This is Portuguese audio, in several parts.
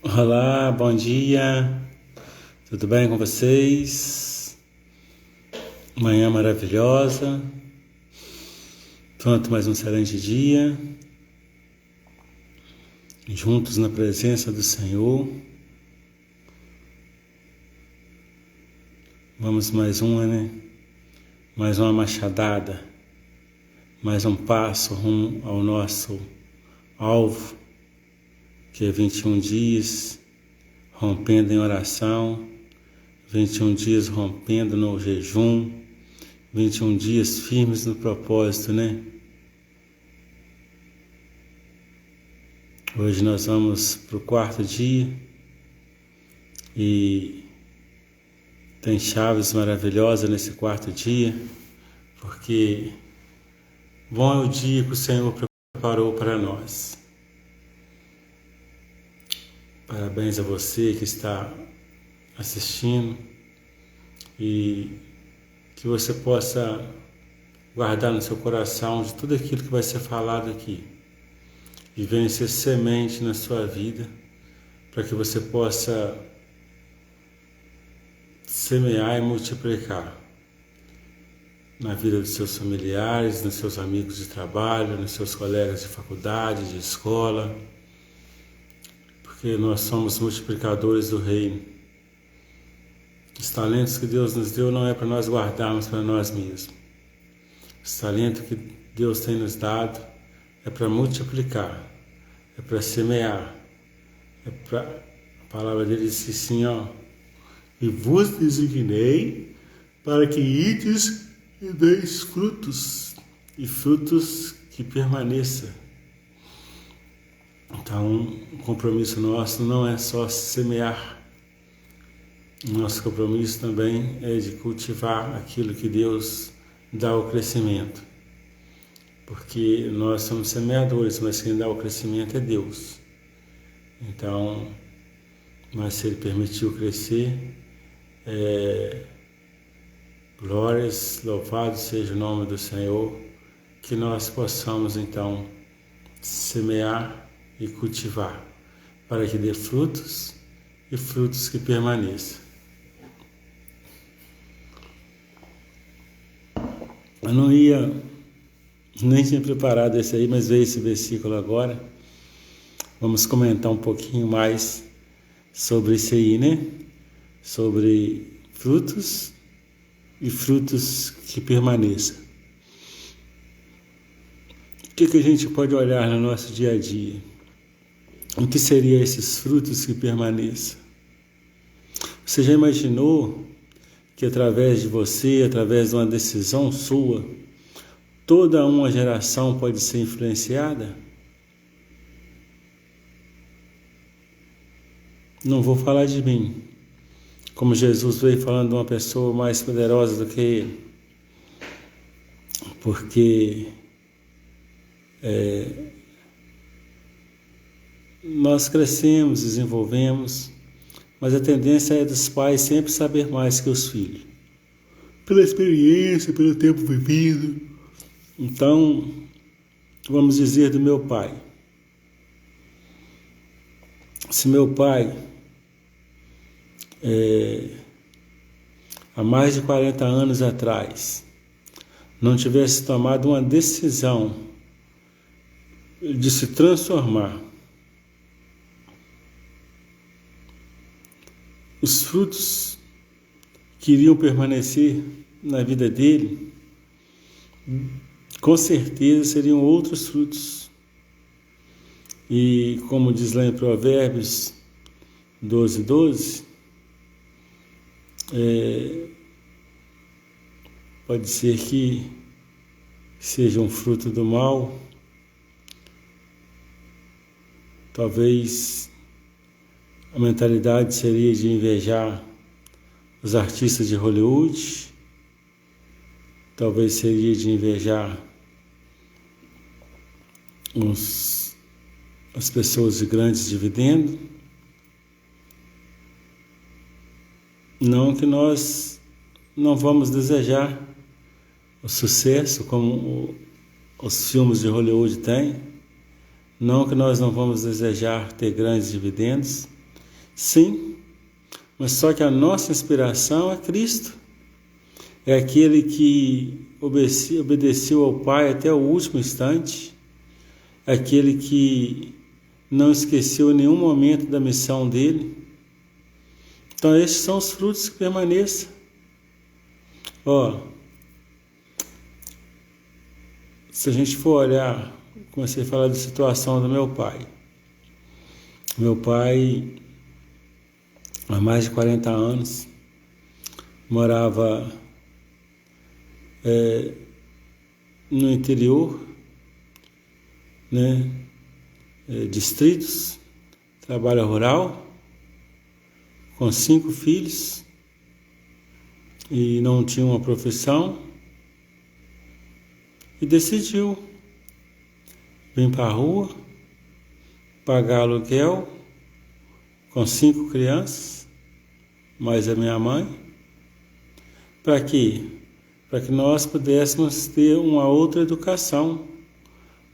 Olá, bom dia, tudo bem com vocês? Manhã maravilhosa, pronto, mais um excelente dia, juntos na presença do Senhor. Vamos mais uma, mais uma machadada, mais um passo rumo ao nosso alvo, que é 21 dias rompendo em oração, 21 dias rompendo no jejum, 21 dias firmes no propósito, Hoje nós vamos para o 4º dia e tem chaves maravilhosas nesse 4º dia, porque bom é o dia que o Senhor preparou para nós. Parabéns a você que está assistindo e que você possa guardar no seu coração de tudo aquilo que vai ser falado aqui e venha ser semente na sua vida para que você possa semear e multiplicar na vida dos seus familiares, nos seus amigos de trabalho, nos seus colegas de faculdade, de escola, porque nós somos multiplicadores do reino. Os talentos que Deus nos deu não é para nós guardarmos para nós mesmos. Os talentos que Deus tem nos dado é para multiplicar, é para semear, a palavra dele diz assim, e vos designei para que ides e deis frutos, e frutos que permaneçam. Então, o compromisso nosso não é só semear. Nosso compromisso também é de cultivar aquilo que Deus dá o crescimento. Porque nós somos semeadores, mas quem dá o crescimento é Deus. Então, mas se Ele permitiu crescer, glórias, louvado seja o nome do Senhor, que nós possamos então semear e cultivar, para que dê frutos e frutos que permaneçam. Eu não nem tinha preparado esse aí, mas veio esse versículo agora. Vamos comentar um pouquinho mais sobre isso aí, Sobre frutos e frutos que permaneçam. O que a gente pode olhar no nosso dia a dia? O que seriam esses frutos que permaneçam? Você já imaginou que através de você, através de uma decisão sua, toda uma geração pode ser influenciada? Não vou falar de mim, como Jesus veio falando de uma pessoa mais poderosa do que ele, porque nós crescemos, desenvolvemos, mas a tendência é dos pais sempre saber mais que os filhos, pela experiência, pelo tempo vivido. Então, vamos dizer do meu pai. Se meu pai, há mais de 40 anos atrás, não tivesse tomado uma decisão de se transformar, os frutos que iriam permanecer na vida dele, com certeza seriam outros frutos. E como diz lá em Provérbios 12:12, pode ser que seja um fruto do mal, talvez a mentalidade seria de invejar os artistas de Hollywood, talvez seria de invejar as pessoas de grandes dividendos. Não que nós não vamos desejar o sucesso como os filmes de Hollywood têm, não que nós não vamos desejar ter grandes dividendos, Sim, mas só que a nossa inspiração é Cristo. É aquele que obedeceu ao Pai até o último instante. É aquele que não esqueceu em nenhum momento da missão dele. Então esses são os frutos que permaneçam. Se a gente for olhar, comecei a falar da situação do meu pai. Meu pai, há mais de 40 anos, morava no interior, né? Distritos, trabalho rural, com 5 filhos, e não tinha uma profissão, e decidiu vir para a rua, pagar aluguel, com 5 crianças, mais a minha mãe. Para quê? Para que nós pudéssemos ter uma outra educação,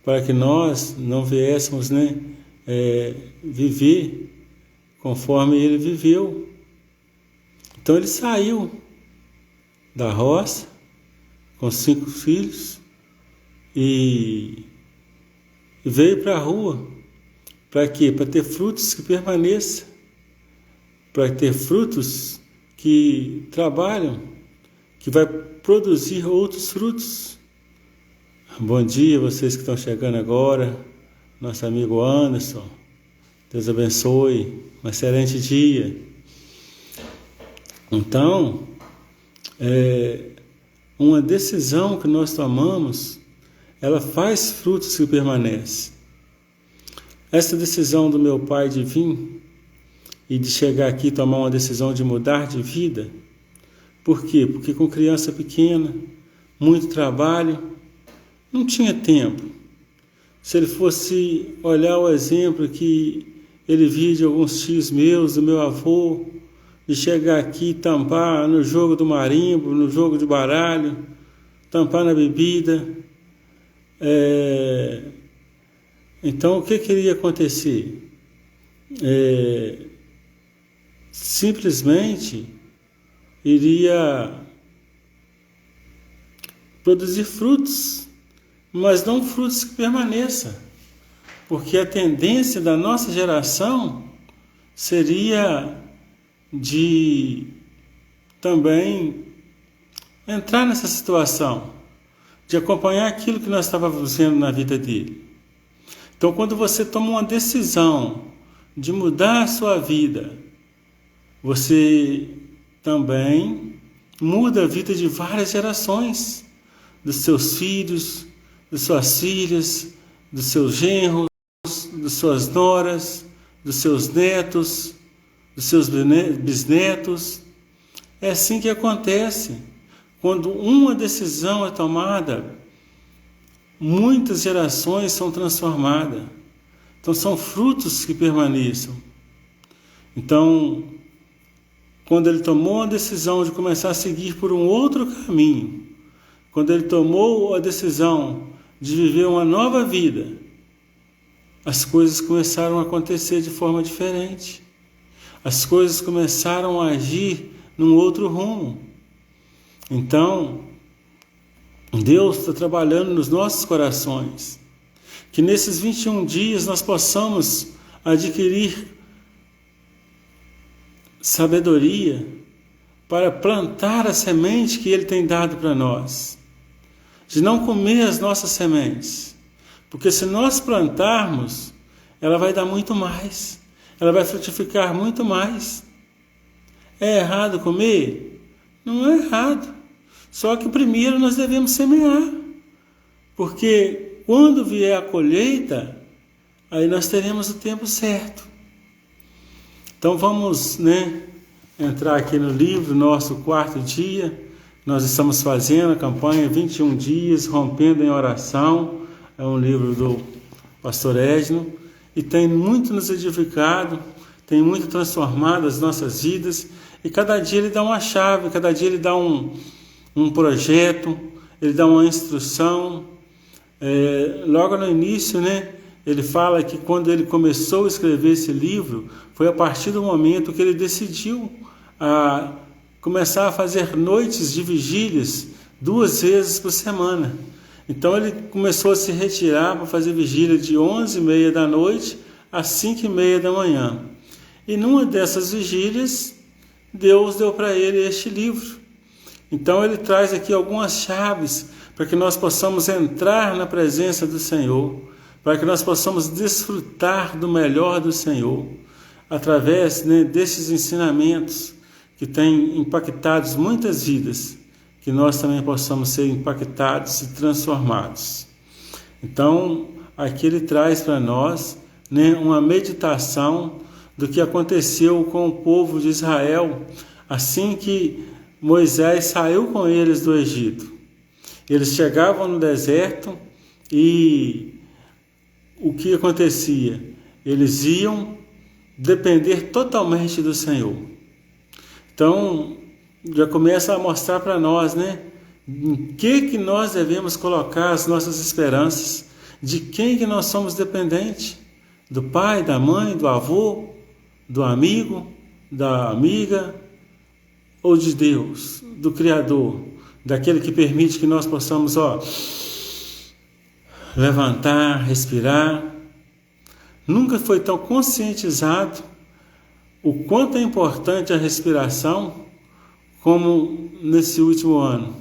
para que nós não viéssemos, viver conforme ele viveu. Então ele saiu da roça com 5 filhos e veio para a rua. Para quê? Para ter frutos que permaneçam, para ter frutos que trabalham, que vai produzir outros frutos. Bom dia, vocês que estão chegando agora, nosso amigo Anderson, Deus abençoe, um excelente dia. Então, uma decisão que nós tomamos, ela faz frutos que permanecem. Essa decisão do meu pai de vir e de chegar aqui e tomar uma decisão de mudar de vida, por quê? Porque com criança pequena, muito trabalho, não tinha tempo. Se ele fosse olhar o exemplo que ele via de alguns tios meus, do meu avô, de chegar aqui e tampar no jogo do marimbo, no jogo de baralho, tampar na bebida, então o que iria acontecer? Simplesmente iria produzir frutos, mas não frutos que permaneçam, porque a tendência da nossa geração seria de também entrar nessa situação, de acompanhar aquilo que nós estávamos vendo na vida dele. Então, quando você toma uma decisão de mudar a sua vida, você também muda a vida de várias gerações, dos seus filhos, das suas filhas, dos seus genros, das suas noras, dos seus netos, dos seus bisnetos. É assim que acontece. Quando uma decisão é tomada, muitas gerações são transformadas. Então são frutos que permaneçam. Então, quando ele tomou a decisão de começar a seguir por um outro caminho, quando ele tomou a decisão de viver uma nova vida, as coisas começaram a acontecer de forma diferente. As coisas começaram a agir num outro rumo. Então, Deus está trabalhando nos nossos corações. Que nesses 21 dias nós possamos adquirir sabedoria para plantar a semente que Ele tem dado para nós. De não comer as nossas sementes. Porque se nós plantarmos, ela vai dar muito mais. Ela vai frutificar muito mais. É errado comer? Não é errado. Só que primeiro nós devemos semear. Porque quando vier a colheita, aí nós teremos o tempo certo. Então vamos, entrar aqui no livro, nosso 4º dia. Nós estamos fazendo a campanha 21 dias, rompendo em oração. É um livro do pastor Edno. E tem muito nos edificado, tem muito transformado as nossas vidas. E cada dia ele dá uma chave, cada dia ele dá um projeto, ele dá uma instrução. Logo no início, ele fala que quando ele começou a escrever esse livro, foi a partir do momento que ele decidiu começar a fazer noites de vigílias 2 vezes por semana. Então ele começou a se retirar para fazer vigília de 11h30 da noite às 5h30 da manhã. E numa dessas vigílias, Deus deu para ele este livro. Então ele traz aqui algumas chaves para que nós possamos entrar na presença do Senhor, para que nós possamos desfrutar do melhor do Senhor, através, desses ensinamentos que têm impactado muitas vidas, que nós também possamos ser impactados e transformados. Então, aqui ele traz para nós, uma meditação do que aconteceu com o povo de Israel, assim que Moisés saiu com eles do Egito. Eles chegavam no deserto e o que acontecia? Eles iam depender totalmente do Senhor. Então, já começa a mostrar para nós, em que nós devemos colocar as nossas esperanças, de quem que nós somos dependentes, do pai, da mãe, do avô, do amigo, da amiga, ou de Deus, do Criador, daquele que permite que nós possamos, levantar, respirar. Nunca foi tão conscientizado o quanto é importante a respiração como nesse último ano.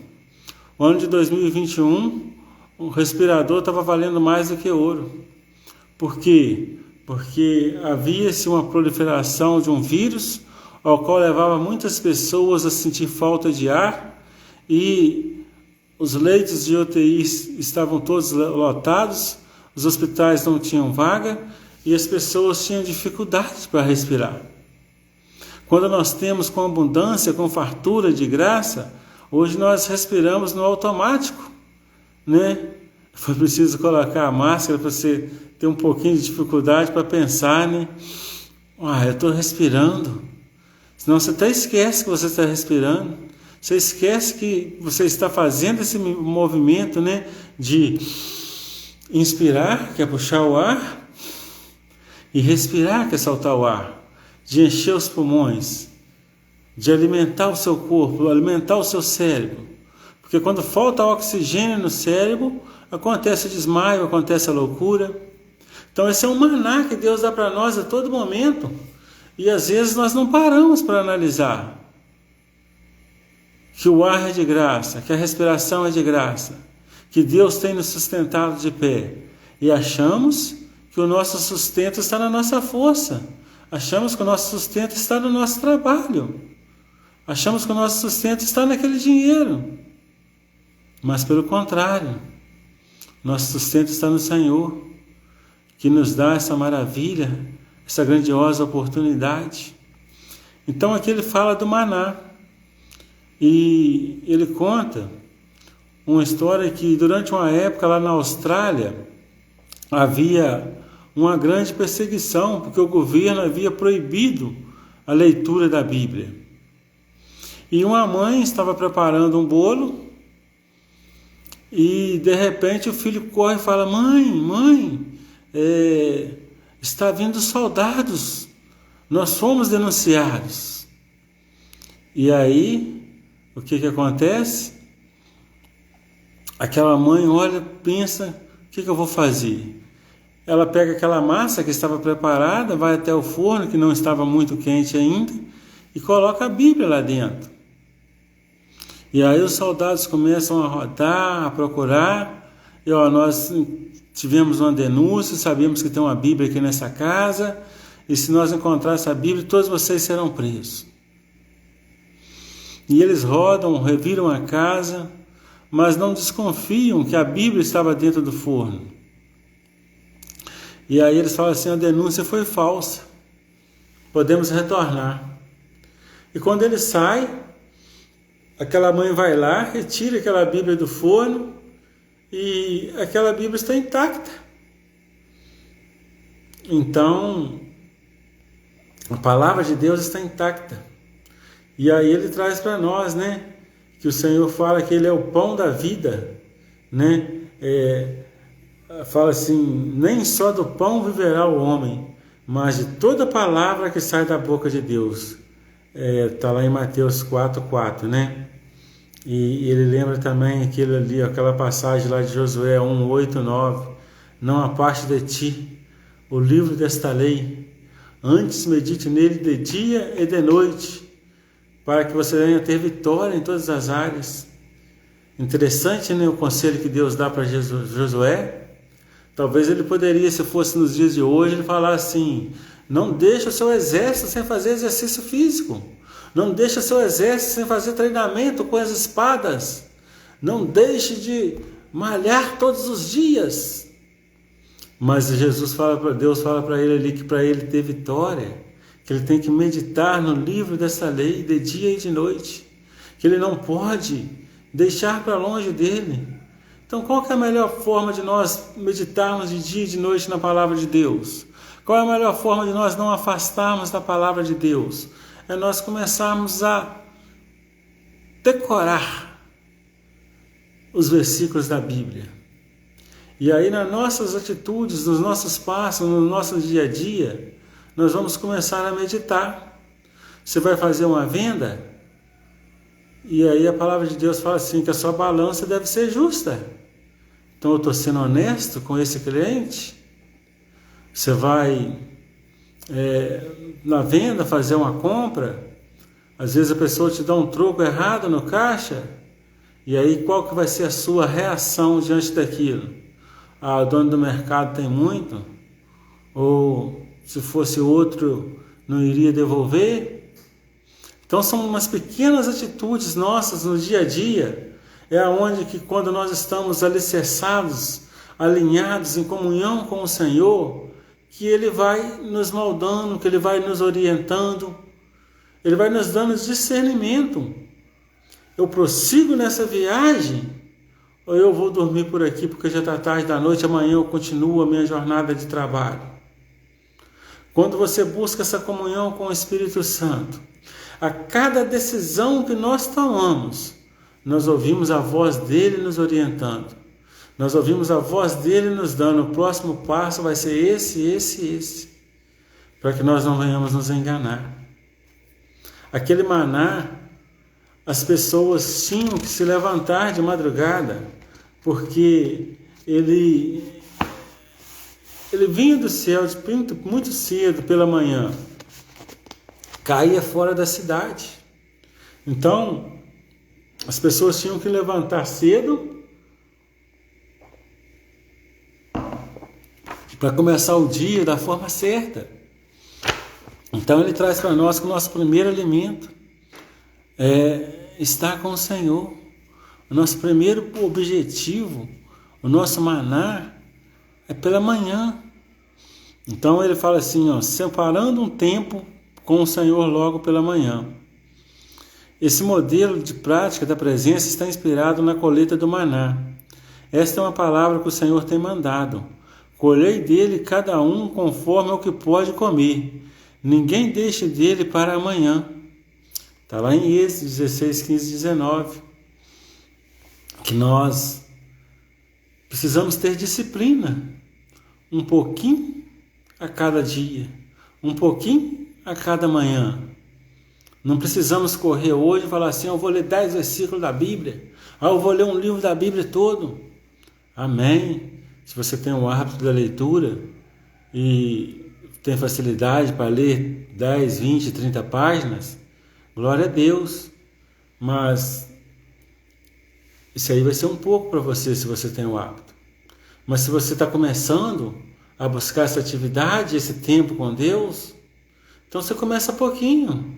O ano de 2021, o respirador estava valendo mais do que ouro. Por quê? Porque havia-se uma proliferação de um vírus ao qual levava muitas pessoas a sentir falta de ar e os leitos de UTI estavam todos lotados, os hospitais não tinham vaga e as pessoas tinham dificuldade para respirar. Quando nós temos com abundância, com fartura de graça, hoje nós respiramos no automático, Foi preciso colocar a máscara para você ter um pouquinho de dificuldade para pensar, eu estou respirando. Senão você até esquece que você está respirando. Você esquece que você está fazendo esse movimento, de inspirar, que é puxar o ar, e respirar, que é soltar o ar, de encher os pulmões, de alimentar o seu corpo, alimentar o seu cérebro. Porque quando falta oxigênio no cérebro, acontece desmaio, acontece a loucura. Então esse é um maná que Deus dá para nós a todo momento. E às vezes nós não paramos para analisar que o ar é de graça, que a respiração é de graça, que Deus tem nos sustentado de pé. E achamos que o nosso sustento está na nossa força. Achamos que o nosso sustento está no nosso trabalho. Achamos que o nosso sustento está naquele dinheiro. Mas pelo contrário, nosso sustento está no Senhor, que nos dá essa maravilha, essa grandiosa oportunidade. Então aqui ele fala do maná. E ele conta uma história que durante uma época lá na Austrália havia uma grande perseguição, porque o governo havia proibido a leitura da Bíblia. E uma mãe estava preparando um bolo e de repente o filho corre e fala: Mãe, está vindo soldados, nós fomos denunciados. E aí, o que acontece? Aquela mãe olha, pensa: o que eu vou fazer? Ela pega aquela massa que estava preparada, vai até o forno, que não estava muito quente ainda, e coloca a Bíblia lá dentro. E aí os soldados começam a rodar, a procurar, e nós tivemos uma denúncia, sabemos que tem uma Bíblia aqui nessa casa, e se nós encontrarmos essa Bíblia, todos vocês serão presos. E eles rodam, reviram a casa, mas não desconfiam que a Bíblia estava dentro do forno. E aí eles falam assim: a denúncia foi falsa, podemos retornar. E quando ele sai, aquela mãe vai lá, retira aquela Bíblia do forno e aquela Bíblia está intacta. Então, a palavra de Deus está intacta. E aí ele traz para nós, que o Senhor fala que Ele é o pão da vida, fala assim: nem só do pão viverá o homem, mas de toda palavra que sai da boca de Deus. Está lá em Mateus 4:4, né? E ele lembra também aquela passagem lá de Josué 1:8-9: não aparte de ti o livro desta lei, antes medite nele de dia e de noite, para que você venha ter vitória em todas as áreas. Interessante, né, o conselho que Deus dá para Josué. Talvez ele poderia, se fosse nos dias de hoje, ele falar assim: não deixe o seu exército sem fazer exercício físico, não deixe o seu exército sem fazer treinamento com as espadas, não deixe de malhar todos os dias. Mas Deus fala para ele ali que para ele ter vitória, que ele tem que meditar no livro dessa lei de dia e de noite, que ele não pode deixar para longe dele. Então, qual que é a melhor forma de nós meditarmos de dia e de noite na palavra de Deus? Qual é a melhor forma de nós não afastarmos da palavra de Deus? É nós começarmos a decorar os versículos da Bíblia. E aí, nas nossas atitudes, nos nossos passos, no nosso dia a dia, nós vamos começar a meditar. Você vai fazer uma venda, e aí a palavra de Deus fala assim, que a sua balança deve ser justa. Então eu estou sendo honesto com esse cliente? Você vai na venda fazer uma compra, às vezes a pessoa te dá um troco errado no caixa, e aí qual que vai ser a sua reação diante daquilo? O dono do mercado tem muito? Ou se fosse outro, não iria devolver? Então são umas pequenas atitudes nossas no dia a dia, onde que quando nós estamos alicerçados, alinhados em comunhão com o Senhor, que Ele vai nos moldando, que Ele vai nos orientando, Ele vai nos dando discernimento. Eu prossigo nessa viagem, ou eu vou dormir por aqui porque já está tarde da noite, amanhã eu continuo a minha jornada de trabalho. Quando você busca essa comunhão com o Espírito Santo, a cada decisão que nós tomamos, nós ouvimos a voz dele nos orientando. Nós ouvimos a voz dele nos dando: o próximo passo vai ser esse, para que nós não venhamos nos enganar. Aquele maná, as pessoas tinham que se levantar de madrugada, porque ele vinha do céu muito cedo pela manhã, caía fora da cidade. Então, as pessoas tinham que levantar cedo para começar o dia da forma certa. Então ele traz para nós que o nosso primeiro alimento é estar com o Senhor. O nosso primeiro objetivo, o nosso maná, é pela manhã. Então ele fala assim, separando um tempo com o Senhor logo pela manhã. Esse modelo de prática da presença está inspirado na colheita do maná. Esta é uma palavra que o Senhor tem mandado: colhei dele cada um conforme o que pode comer, ninguém deixe dele para amanhã. Está lá em Êxodo 16, 15, 19. Que nós precisamos ter disciplina, um pouquinho a cada dia, um pouquinho a cada manhã. Não precisamos correr hoje e falar assim: eu vou ler 10 versículos da Bíblia, eu vou ler um livro da Bíblia todo. Amém. Se você tem o hábito da leitura e tem facilidade para ler 10, 20, 30 páginas, glória a Deus. Mas isso aí vai ser um pouco para você, se você tem o hábito. Mas se você está começando a buscar essa atividade, esse tempo com Deus, então você começa pouquinho.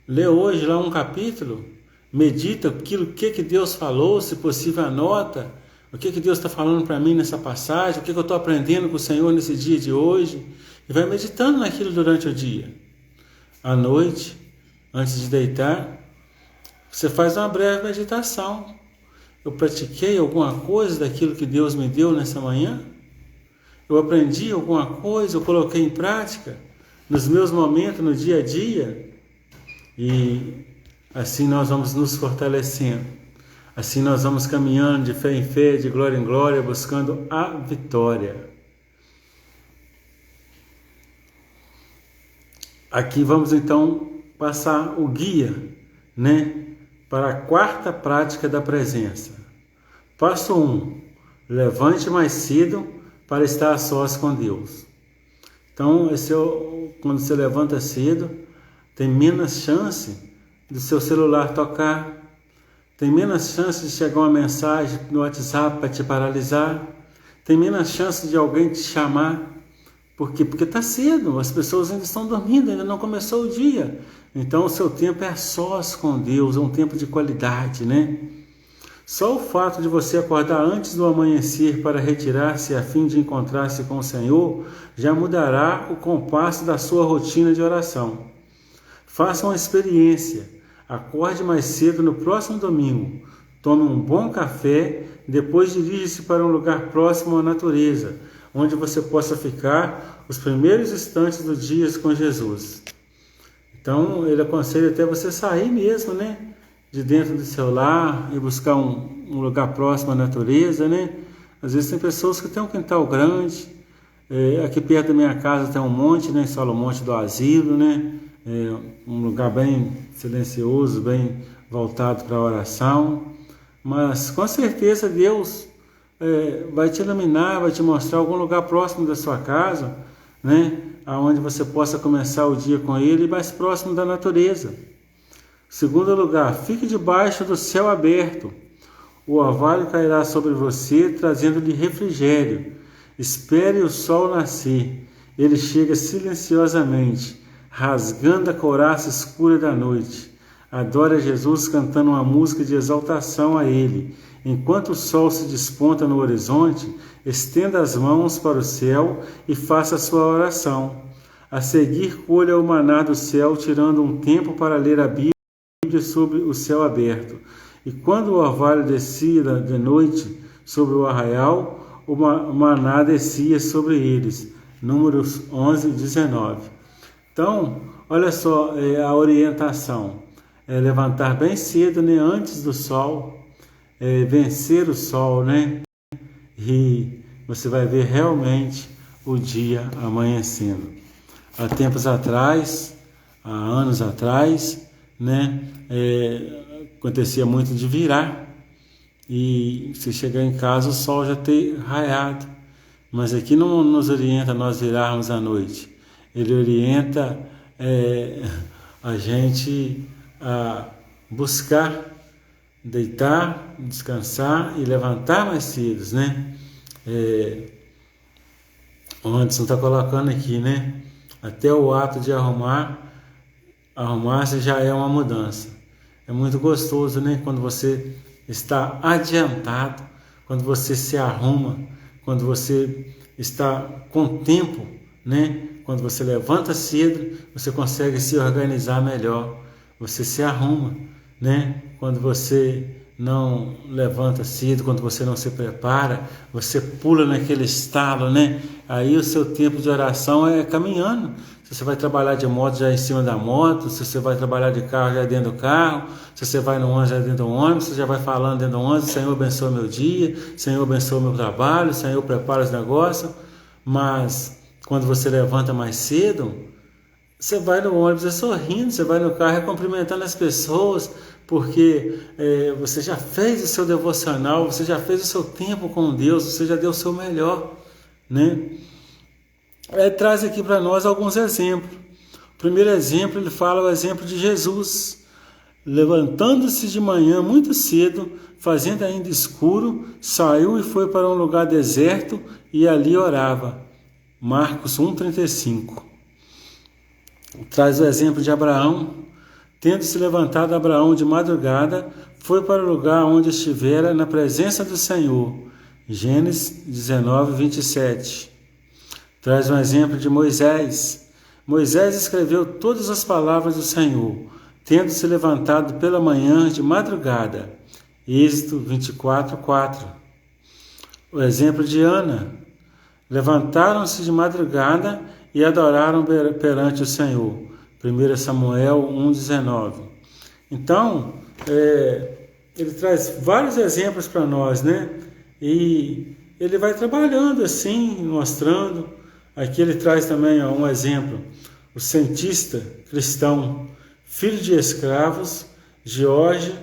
Lê hoje lá um capítulo, medita aquilo que Deus falou, se possível anota o que Deus está falando para mim nessa passagem, o que eu estou aprendendo com o Senhor nesse dia de hoje, e vai meditando naquilo durante o dia. À noite, antes de deitar, você faz uma breve meditação. Eu pratiquei alguma coisa daquilo que Deus me deu nessa manhã? Eu aprendi alguma coisa, eu coloquei em prática nos meus momentos, no dia a dia? E assim nós vamos nos fortalecendo. Assim nós vamos caminhando de fé em fé, de glória em glória, buscando a vitória. Aqui vamos então passar o guia, né, para a quarta prática da presença. Passo 1. Levante mais cedo para estar a sós com Deus. Então, quando você levanta cedo, tem menos chance do seu celular tocar, tem menos chance de chegar uma mensagem no WhatsApp para te paralisar, tem menos chance de alguém te chamar. Por quê? Porque está cedo, as pessoas ainda estão dormindo, ainda não começou o dia. Então o seu tempo é a sós com Deus, é um tempo de qualidade, né? Só o fato de você acordar antes do amanhecer para retirar-se a fim de encontrar-se com o Senhor já mudará o compasso da sua rotina de oração. Faça uma experiência, acorde mais cedo no próximo domingo, tome um bom café, depois dirija-se para um lugar próximo à natureza, onde você possa ficar os primeiros instantes do dia com Jesus. Então, ele aconselha até você sair mesmo, né? De dentro do seu lar e buscar um lugar próximo à natureza, né? Às vezes tem pessoas que têm um quintal grande. Aqui perto da minha casa tem um monte, né? Só o Monte do Asilo, né? Um lugar bem silencioso, bem voltado para a oração. Mas, com certeza, Deus vai te iluminar, vai te mostrar algum lugar próximo da sua casa, né, aonde você possa começar o dia com Ele, mais próximo da natureza. Segundo lugar, fique debaixo do céu aberto. O orvalho cairá sobre você, trazendo-lhe refrigério. Espere o sol nascer. Ele chega silenciosamente, rasgando a couraça escura da noite. Adore a Jesus cantando uma música de exaltação a Ele. Enquanto o sol se desponta no horizonte, estenda as mãos para o céu e faça a sua oração. A seguir, colha o maná do céu, tirando um tempo para ler a Bíblia sobre o céu aberto. E quando o orvalho descia de noite sobre o arraial, o maná descia sobre eles. Números 11 e 19. Então, olha só a orientação. Levantar bem cedo, né, antes do sol, vencer o sol, né? E você vai ver realmente o dia amanhecendo. Há tempos atrás, há anos atrás, né, acontecia muito de virar e se chegar em casa o sol já ter raiado. Mas aqui não nos orienta a nós virarmos à noite. Ele orienta a gente a buscar deitar, descansar e levantar mais cedo, né? O Anderson está colocando aqui, né? Até o ato de arrumar-se já é uma mudança. É muito gostoso, né? Quando você está adiantado, quando você se arruma, quando você está com tempo, né? Quando você levanta cedo, você consegue se organizar melhor. Você se arruma, né? Quando você não levanta cedo, quando você não se prepara, você pula naquele estalo, né? Aí o seu tempo de oração é caminhando. Se você vai trabalhar de moto, já é em cima da moto. Se você vai trabalhar de carro, já é dentro do carro. Se você vai no ônibus, já é dentro do ônibus. Você já vai falando dentro do ônibus: Senhor, abençoa meu dia. Senhor, abençoa meu trabalho. Senhor, prepara os negócios. Mas quando você levanta mais cedo, você vai no ônibus sorrindo, você vai no carro cumprimentando as pessoas, porque você já fez o seu devocional, você já fez o seu tempo com Deus, você já deu o seu melhor, né? Traz aqui para nós alguns exemplos. O primeiro exemplo, ele fala o exemplo de Jesus. Levantando-se de manhã muito cedo, fazendo ainda escuro, saiu e foi para um lugar deserto e ali orava. Marcos 1,35. Traz o exemplo de Abraão. Tendo se levantado Abraão de madrugada, foi para o lugar onde estivera na presença do Senhor. Gênesis 19, 27. Traz um exemplo de Moisés. Moisés escreveu todas as palavras do Senhor, tendo se levantado pela manhã de madrugada. Êxodo 24, 4. O exemplo de Ana. Levantaram-se de madrugada e adoraram perante o Senhor. 1 Samuel 1,19. Então, ele traz vários exemplos para nós, né? E ele vai trabalhando assim, mostrando. Aqui ele traz também um exemplo. O cientista cristão, filho de escravos, George,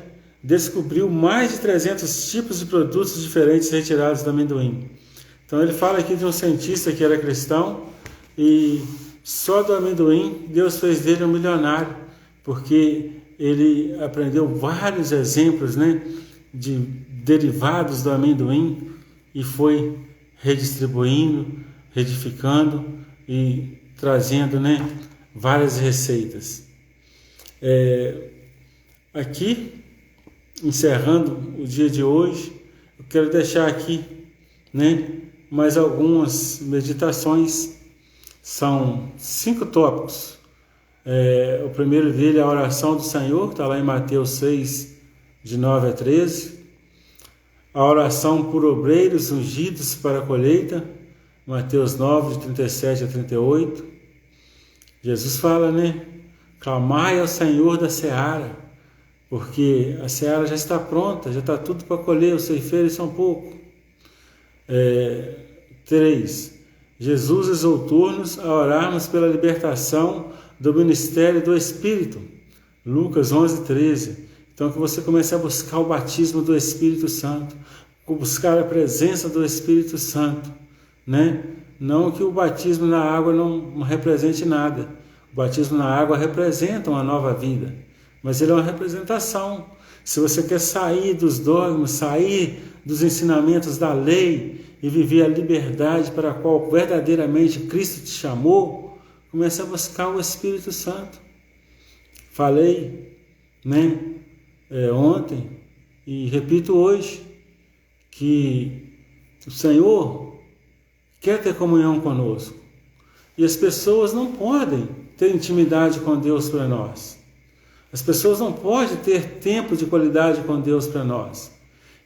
descobriu mais de 300 tipos de produtos diferentes retirados do amendoim. Então ele fala aqui de um cientista que era cristão e só do amendoim Deus fez dele um milionário, porque ele aprendeu vários exemplos, né, de derivados do amendoim e foi redistribuindo, retificando e trazendo, né, várias receitas. Aqui, encerrando o dia de hoje, eu quero deixar aqui, né, mais algumas meditações. São 5 tópicos. O primeiro dele é a oração do Senhor, que está lá em Mateus 6, de 9 a 13. A oração por obreiros ungidos para a colheita, Mateus 9, de 37 a 38. Jesus fala, né? Clamai ao Senhor da seara, porque a seara já está pronta, já está tudo para colher, os ceifeiros são poucos. 3. Jesus exortou-nos a orarmos pela libertação do ministério do Espírito, Lucas 11, 13. Então que você comece a buscar o batismo do Espírito Santo, buscar a presença do Espírito Santo, né? Não que o batismo na água não represente nada. O batismo na água representa uma nova vida, mas ele é uma representação. Se você quer sair dos dogmas, sair dos ensinamentos da lei e viver a liberdade para a qual verdadeiramente Cristo te chamou, comece a buscar o Espírito Santo. Falei, né, ontem e repito hoje, que o Senhor quer ter comunhão conosco. E as pessoas não podem ter intimidade com Deus para nós. As pessoas não podem ter tempo de qualidade com Deus para nós.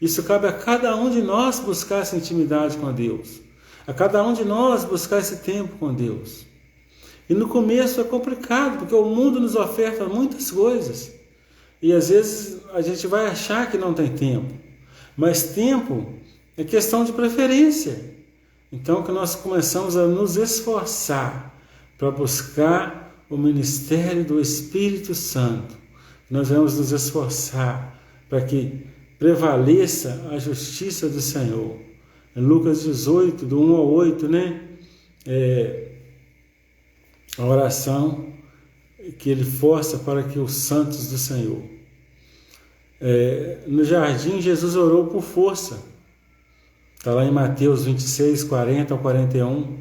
Isso cabe a cada um de nós buscar essa intimidade com Deus. A cada um de nós buscar esse tempo com Deus. E no começo é complicado, porque o mundo nos oferta muitas coisas. E às vezes a gente vai achar que não tem tempo. Mas tempo é questão de preferência. Então que nós começamos a nos esforçar para buscar o ministério do Espírito Santo. Nós vamos nos esforçar para que prevaleça a justiça do Senhor. Em Lucas 18, do 1 ao 8, né? A oração que ele força para que os santos do Senhor. No jardim, Jesus orou por força. Está lá em Mateus 26, 40 ao 41.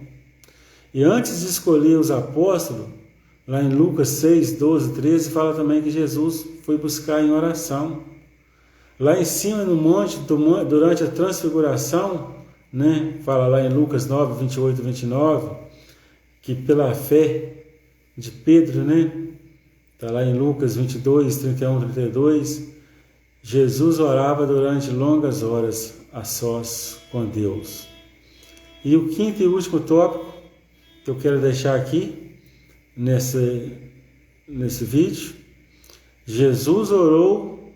E antes de escolher os apóstolos, lá em Lucas 6, 12, 13, fala também que Jesus foi buscar em oração. Lá em cima no monte, durante a transfiguração, né, fala lá em Lucas 9, 28 e 29, que pela fé de Pedro, né, está lá em Lucas 22, 31 e 32, Jesus orava durante longas horas a sós com Deus. E o quinto e último tópico que eu quero deixar aqui nesse vídeo, Jesus orou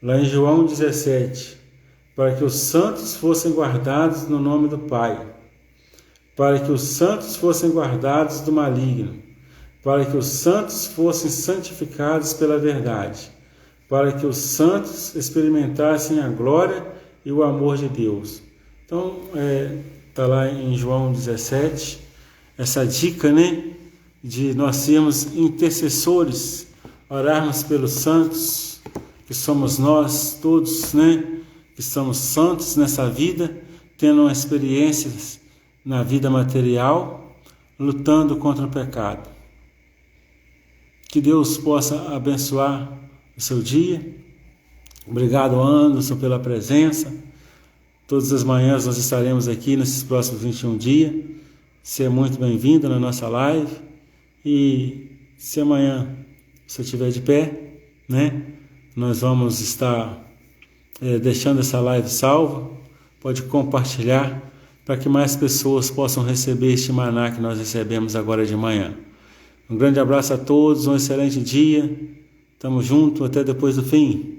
lá em João 17 para que os santos fossem guardados no nome do Pai, para que os santos fossem guardados do maligno, para que os santos fossem santificados pela verdade, para que os santos experimentassem a glória e o amor de Deus. Então, está lá em João 17, essa dica, né, de nós sermos intercessores, orarmos pelos santos, que somos nós todos, né, que somos santos nessa vida, tendo uma experiência na vida material, lutando contra o pecado. Que Deus possa abençoar o seu dia. Obrigado, Anderson, pela presença. Todas as manhãs nós estaremos aqui nesses próximos 21 dias. Seja muito bem-vindo na nossa live. E se amanhã você estiver de pé, né, nós vamos estar deixando essa live salva. Pode compartilhar para que mais pessoas possam receber este maná que nós recebemos agora de manhã. Um grande abraço a todos, um excelente dia. Tamo junto, até depois do fim.